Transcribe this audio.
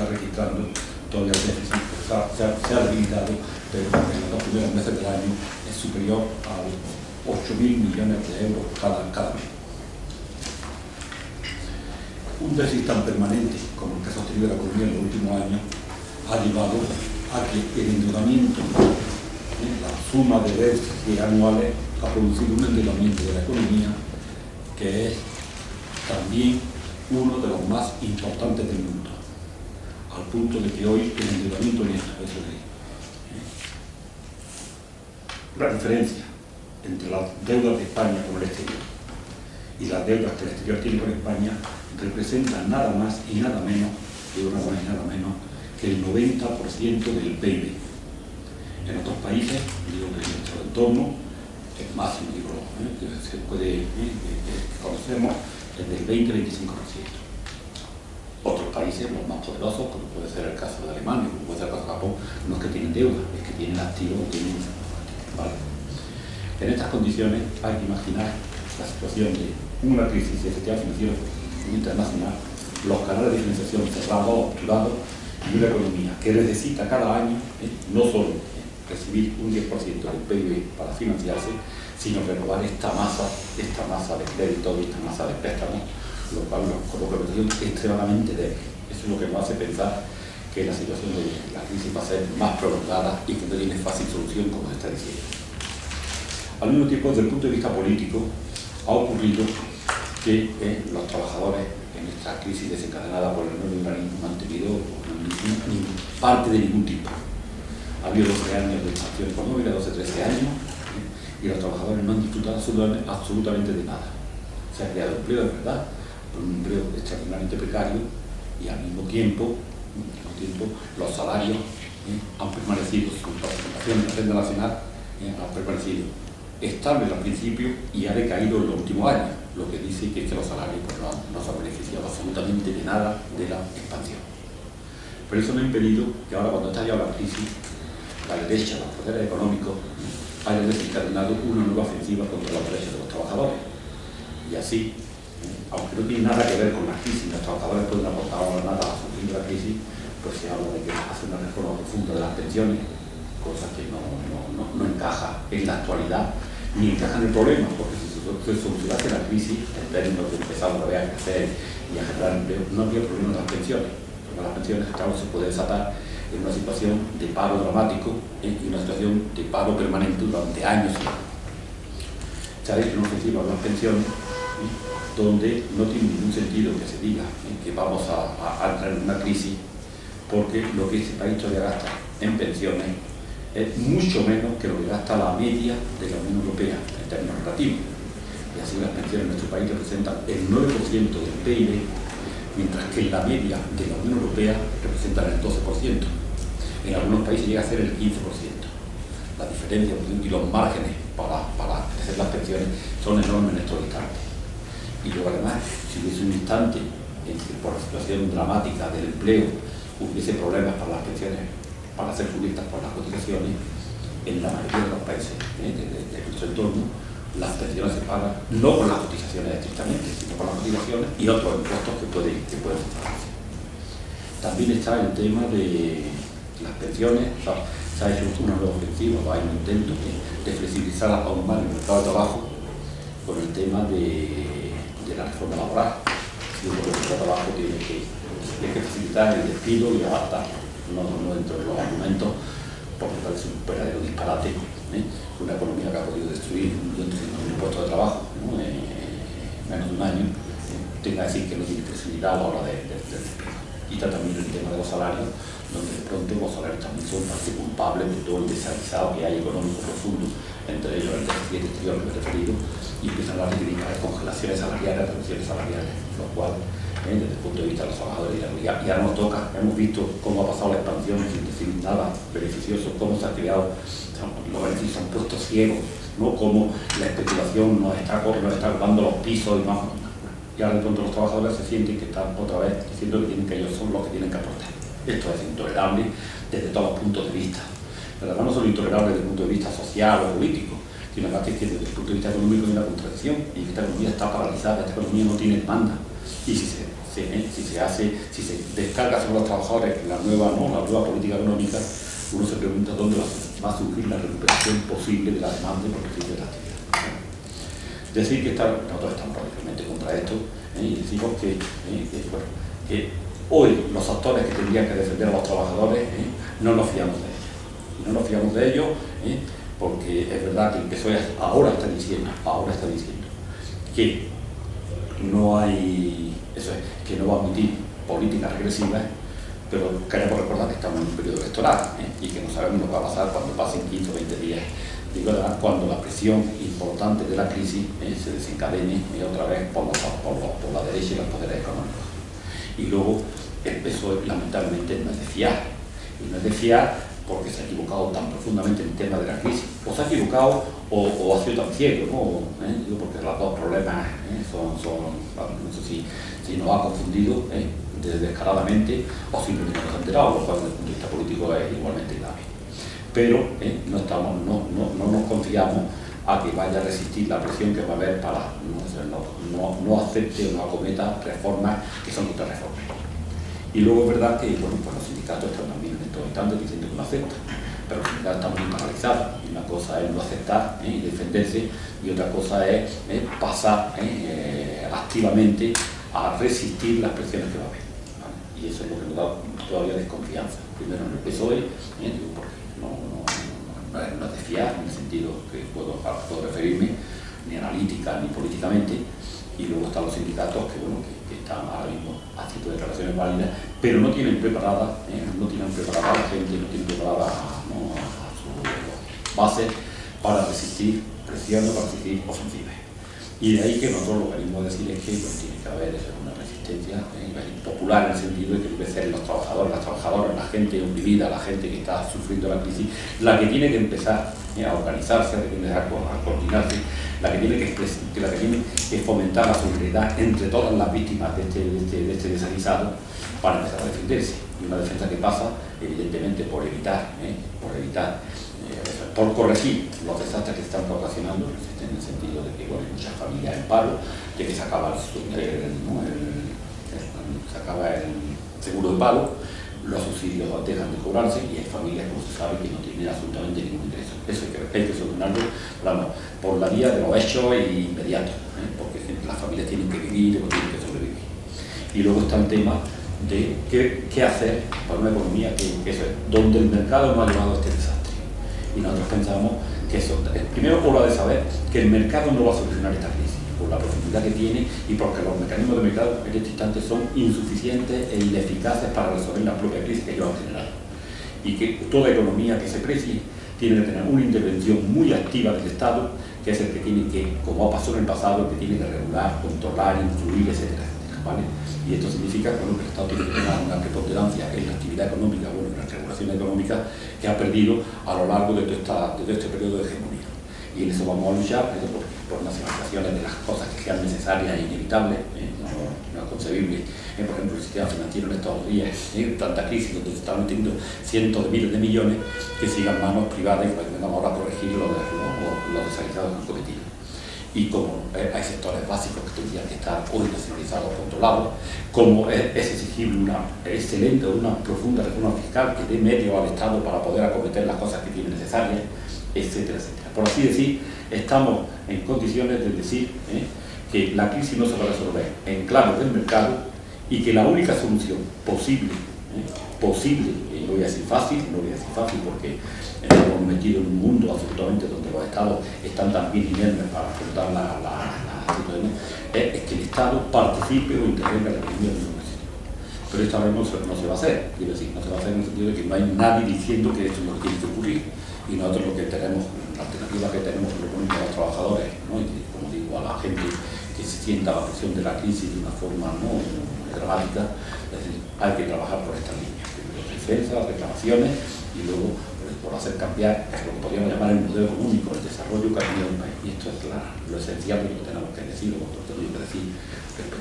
está registrando todavía el déficit, se ha debilitado, pero en los 2 primeros meses del año es superior a 8.000 millones de euros cada mes. Un déficit tan permanente como el que ha sostenido la economía en los últimos años ha llevado a que el endeudamiento, la suma de déficits anuales, ha producido un endeudamiento de la economía que es también uno de los más importantes del mundo, al punto de que hoy el endeudamiento neto, es decir, la diferencia entre las deudas de España con el exterior y las deudas que el exterior tiene con España representa nada más y nada menos que el 90% del PIB. En otros países, digo que en nuestro entorno, el máximo que se puede, que conocemos, es del 20-25%. Otros países, los más poderosos, como puede ser el caso de Alemania, como puede ser el caso de Japón, no es que tienen deuda, es que tienen activos, ¿vale? En estas condiciones hay que imaginar la situación de una crisis de sistema financiero internacional, los canales de financiación cerrados, obturados, y una economía que necesita cada año no solo recibir un 10% del PIB para financiarse, sino renovar esta masa de crédito y esta masa de préstamos, lo cual nos coloca en una situación extremadamente débil. Eso es lo que nos hace pensar que la situación de la crisis va a ser más prolongada y que no tiene fácil solución, como se está diciendo. Al mismo tiempo, desde el punto de vista político, ha ocurrido que los trabajadores en esta crisis desencadenada por el nuevo urbanismo no han tenido ni parte de ningún tipo. Ha habido 12 años de expansión económica, 12-13 años, y los trabajadores no han disfrutado absolutamente de nada. Se ha creado empleo, de verdad, pero un empleo extraordinariamente precario, y al mismo tiempo los salarios han permanecido, su participación en la renta nacional han permanecido estables al principio y ha decaído en los últimos años, lo que dice que los salarios pues, no se han beneficiado absolutamente de nada de la expansión. Pero eso no ha impedido que ahora, cuando está ya la crisis, la derecha, los poderes económicos, hayan desencadenado una nueva ofensiva contra los derechos de los trabajadores. Y así, aunque no tiene nada que ver con la crisis, los trabajadores pueden aportar ahora nada a la solución de la crisis, pues se habla de que hace una reforma profunda de las pensiones, cosa que no encaja en la actualidad, ni encaja en el problema, porque si se solucionase la crisis, en términos de empezar otra vez a crecer y a generar empleo, no habría problema de las pensiones, porque las pensiones, claro, se puede desatar en una situación de paro dramático y una situación de paro permanente durante años y años. Se ha hecho una ofensiva de las pensiones, donde no tiene ningún sentido que se diga que vamos a entrar en una crisis, porque lo que este país todavía gasta en pensiones es mucho menos que lo que gasta la media de la Unión Europea en términos relativos. Y así las pensiones en nuestro país representan el 9% del PIB, mientras que la media de la Unión Europea representa el 12%. En algunos países llega a ser el 15%. La diferencia y los márgenes para crecer las pensiones son enormes en estos instantes. Y luego además, si hubiese un instante en que por la situación dramática del empleo hubiese problemas para las pensiones, para ser cubiertas por las cotizaciones, en la mayoría de los países de nuestro entorno, las pensiones se pagan no con las cotizaciones estrictamente, sino con las cotizaciones y otros impuestos que pueden pagarse. También está el tema de las pensiones. O sea, se ha hecho una nueva ofensiva, hay un intento de flexibilizar aún más el mercado de trabajo con el tema de la reforma laboral. Si el mercado de trabajo tiene que facilitar el despido y adaptarlo. No dentro de los argumentos, porque parece un verdadero disparate, una economía que ha podido destruir 1.300.000 puestos de trabajo en menos de un año, tenga que decir que no tiene flexibilidad a la hora del despido. Y está también el tema de los salarios, donde de pronto los salarios también son parte culpables de todo el desaguisado que hay económico profundo, entre ellos el déficit exterior que he referido, y empiezan a reivindicar congelaciones salariales, reducciones salariales, lo cual desde el punto de vista de los trabajadores y ahora nos toca. Hemos visto cómo ha pasado la expansión sin decir nada beneficioso, cómo se ha creado, los beneficios se han puesto ciegos, ¿no? Cómo la especulación nos está robando los pisos y más. Y ahora de pronto los trabajadores se sienten que están otra vez diciendo que ellos son los que tienen que aportar. Esto es intolerable desde todos los puntos de vista. Pero además no solo intolerable desde el punto de vista social o político, sino que desde el punto de vista económico hay una contradicción, y que esta economía está paralizada, esta economía no tiene demanda. Y si se si se descarga sobre los trabajadores la nueva política económica, uno se pregunta dónde va a surgir la recuperación posible de la demanda y por de la actividad. Decir que nosotros estamos radicalmente contra esto, y decimos que hoy los actores que tendrían que defender a los trabajadores no nos fiamos de ellos. Y no nos fiamos de ellos porque es verdad que el PSOE ahora está diciendo que no hay, que no va a admitir políticas regresivas, pero queremos recordar que estamos en un periodo electoral y que no sabemos lo que va a pasar cuando pasen 15 o 20 días. Digo, cuando la presión importante de la crisis se desencadene otra vez por la derecha y los poderes económicos. Y luego el PSOE lamentablemente no es de fiar. Y no es de fiar porque se ha equivocado tan profundamente en el tema de la crisis. O se ha equivocado o ha sido tan ciego, ¿no? Digo, porque los dos problemas no sé si nos ha confundido descaradamente o simplemente nos ha enterado, lo cual desde el punto de vista político es igualmente grave. Pero no nos confiamos a que vaya a resistir la presión que va a haber para no acepte o no acometa reformas que son contrarreformas. Y luego es verdad que pues los sindicatos están también en estos instantes diciendo que no aceptan, pero los sindicatos están muy paralizados. Y una cosa es no aceptar y defenderse, y otra cosa es pasar activamente a resistir las presiones que va a haber. ¿Vale? Y eso es lo que nos da todavía desconfianza. Primero en el PSOE, porque no es de fiar, en el sentido que puedo referirme, ni analítica ni políticamente. Y luego están los sindicatos que están ahora mismo haciendo declaraciones válidas, pero no tienen preparada a la gente, no tienen preparada a sus bases para resistir presiones, para resistir ofensivas. Y de ahí que nosotros lo que venimos a decir es que tiene que haber una resistencia popular, en el sentido de que debe ser los trabajadores, las trabajadoras, la gente oprimida, la gente que está sufriendo la crisis, la que tiene que empezar a organizarse, la que tiene que empezar a coordinarse, la que tiene que fomentar la solidaridad entre todas las víctimas de este desaguisado para empezar a defenderse. Y una defensa que pasa, evidentemente, por corregir los desastres que se están ocasionando, en el sentido de que hay muchas familias en paro, de que se acaba el seguro de paro, los subsidios dejan de cobrarse y hay familias, como se sabe, que no tienen absolutamente ningún ingreso. Eso hay que solucionarlo por la vía de los hechos inmediatos, porque las familias tienen que vivir o tienen que sobrevivir. Y luego está el tema de qué hacer para una economía que eso es, donde el mercado no ha llevado a este desastre. Y nosotros pensamos que eso, primero por la de saber que el mercado no va a solucionar esta crisis, por la profundidad que tiene y porque los mecanismos de mercado en este instante son insuficientes e ineficaces para resolver la propia crisis que ellos han generado. Y que toda economía que se precie tiene que tener una intervención muy activa del Estado, que es el que tiene que, como ha pasado en el pasado, el que tiene que regular, controlar, influir, etcétera, ¿vale? Y esto significa que el Estado tiene que tener una preponderancia en la actividad económica, en la regulación económica que ha perdido a lo largo de todo este periodo de hegemonía. Y en eso vamos a luchar por nacionalizaciones de las cosas que sean necesarias e inevitables, no es concebible. Por ejemplo, el sistema financiero en estos días, tanta crisis donde se están metiendo cientos de miles de millones, que sigan manos privadas y que vengamos ahora a corregir los desaguisados que han cometido. Y como hay sectores básicos que tendrían que estar hoy nacionalizados o controlados, como es exigible una excelente o una profunda reforma fiscal que dé medio al Estado para poder acometer las cosas que tiene necesarias, etcétera, etcétera. Por así decir, estamos en condiciones de decir que la crisis no se va a resolver en clave del mercado y que la única solución posible, y no voy a decir fácil porque estamos metidos en un mundo absolutamente donde los estados están también inermes para afrontar la situación, es que el Estado participe o intervenga en la economía de un municipio. Pero esta vez no se va a hacer, quiero decir, no se va a hacer en el sentido de que no hay nadie diciendo que esto es lo que tiene que ocurrir. Y nosotros lo que tenemos, la alternativa que tenemos que proponer a los trabajadores, y como digo, a la gente que se sienta la presión de la crisis de una forma dramática, es decir, hay que trabajar por estas líneas, primero defensa, reclamaciones y luego por hacer cambiar lo que podríamos llamar el modelo económico, el desarrollo que ha tenido el país. Y esto es lo esencial de lo que tenemos que decir, lo que tenemos que decir respecto